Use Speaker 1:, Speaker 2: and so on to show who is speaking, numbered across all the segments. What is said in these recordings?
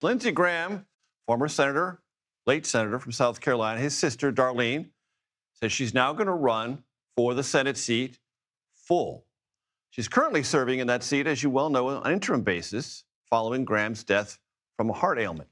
Speaker 1: Lindsey Graham, former senator, late senator from South Carolina, his sister, Darline, says she's now going to run for the Senate seat full. She's currently serving in that seat, as you well know, on an interim basis following Graham's death from a heart ailment.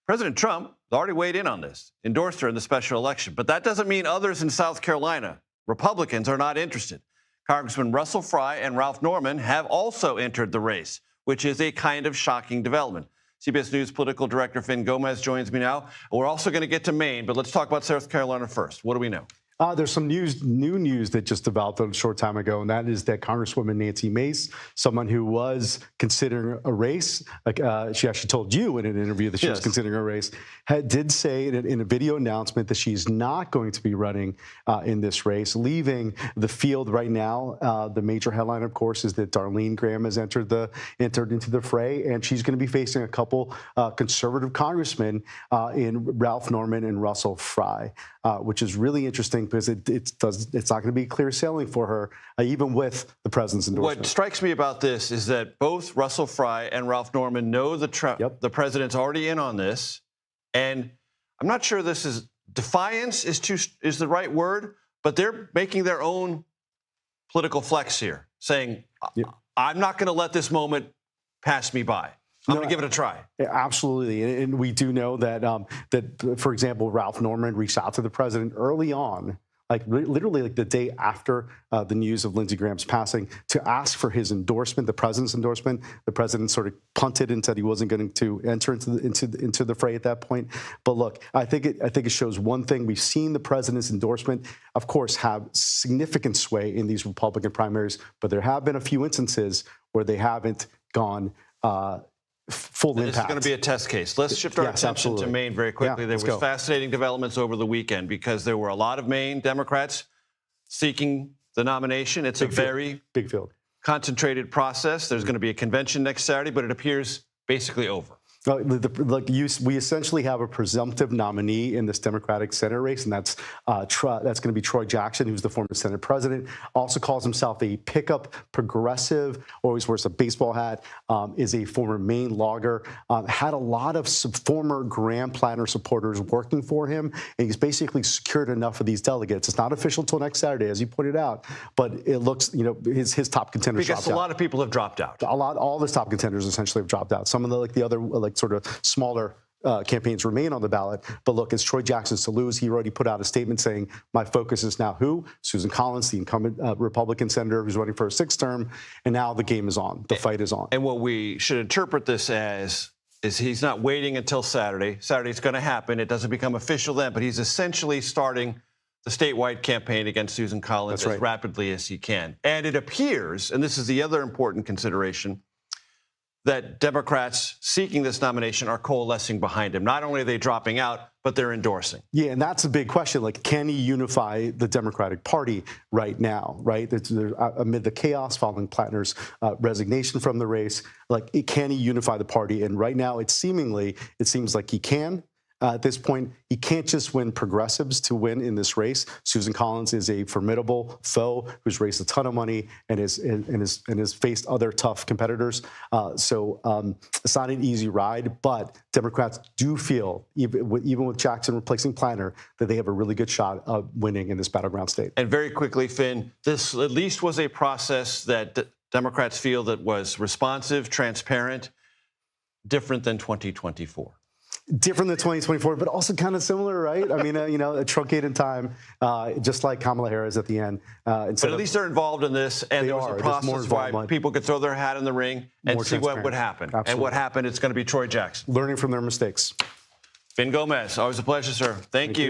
Speaker 1: President Trump has already weighed in on this, endorsed her in the special election. But that doesn't mean others in South Carolina, Republicans, are not interested. Congressman Russell Fry and Ralph Norman have also entered the race, which is a kind of shocking development. CBS News political director Fin Gómez joins me now. We're also going to get to Maine, but let's talk about South Carolina first. What do we know?
Speaker 2: There's some new news that just developed a short time ago, and that is that Congresswoman Nancy Mace, someone who was considering a race, she actually told you in an interview that she was considering a race, did say in a video announcement that she's not going to be running in this race, leaving the field right now. The major headline, of course, is that Darline Graham has entered into the fray, and she's going to be facing a couple conservative congressmen in Ralph Norman and Russell Fry, which is really interesting, because it's not going to be clear sailing for her, even with the president's endorsement.
Speaker 1: What strikes me about this is that both Russell Fry and Ralph Norman know the president's already in on this, and I'm not sure this is defiance is the right word, but they're making their own political flex here, saying, I'm not going to let this moment pass me by. I'm going to give it a try.
Speaker 2: Absolutely. And we do know that, for example, Ralph Norman reached out to the president early on, literally the day after the news of Lindsey Graham's passing, to ask for his endorsement, the president's endorsement. The president sort of punted and said he wasn't going to enter into the fray at that point. But look, I think it shows one thing. We've seen the president's endorsement, of course, have significant sway in these Republican primaries, but there have been a few instances where they haven't gone full impact.
Speaker 1: This is going to be a test case. Let's shift our attention to Maine very quickly. There was fascinating developments over the weekend because there were a lot of Maine Democrats seeking the nomination. It's a very
Speaker 2: big field,
Speaker 1: concentrated process. There's going to be a convention next Saturday, but it appears basically over.
Speaker 2: We essentially have a presumptive nominee in this Democratic Senate race, and that's going to be Troy Jackson, who's the former Senate president. Also calls himself a pickup progressive, always wears a baseball hat, is a former Maine logger, had a lot of former Graham Planner supporters working for him, and he's basically secured enough of these delegates. It's not official until next Saturday, as you pointed out, but it looks, his top contenders dropped out.
Speaker 1: Because a lot of people have dropped out.
Speaker 2: All of his top contenders essentially have dropped out. Some of the other sort of smaller campaigns remain on the ballot. But look, it's Troy Jackson's to lose. He already put out a statement saying, my focus is now who? Susan Collins, the incumbent Republican senator who's running for a sixth term. And now the game is on. The fight is on.
Speaker 1: And what we should interpret this as is he's not waiting until Saturday. Saturday's going to happen. It doesn't become official then, but he's essentially starting the statewide campaign against Susan Collins as rapidly as he can. And it appears, and this is the other important consideration, that Democrats seeking this nomination are coalescing behind him. Not only are they dropping out, but they're endorsing.
Speaker 2: Yeah, and that's a big question. Can he unify the Democratic Party right now, right? Amid the chaos following Plattner's resignation from the race, can he unify the party? And right now, it seems like he can. At this point, he can't just win progressives to win in this race. Susan Collins is a formidable foe who's raised a ton of money and has faced other tough competitors. So it's not an easy ride, but Democrats do feel, even with Jackson replacing Planner, that they have a really good shot of winning in this battleground state.
Speaker 1: And very quickly, Finn, this at least was a process that Democrats feel that was responsive, transparent, different than 2024.
Speaker 2: Different than 2024, but also kind of similar, right? I mean, a truncated time, just like Kamala Harris at the end.
Speaker 1: But at least they're involved in this, and there was a process where people could throw their hat in the ring and see what would happen. Absolutely. And what happened, it's going to be Troy Jackson.
Speaker 2: Learning from their mistakes.
Speaker 1: Fin Gómez, always a pleasure, sir. Thank you.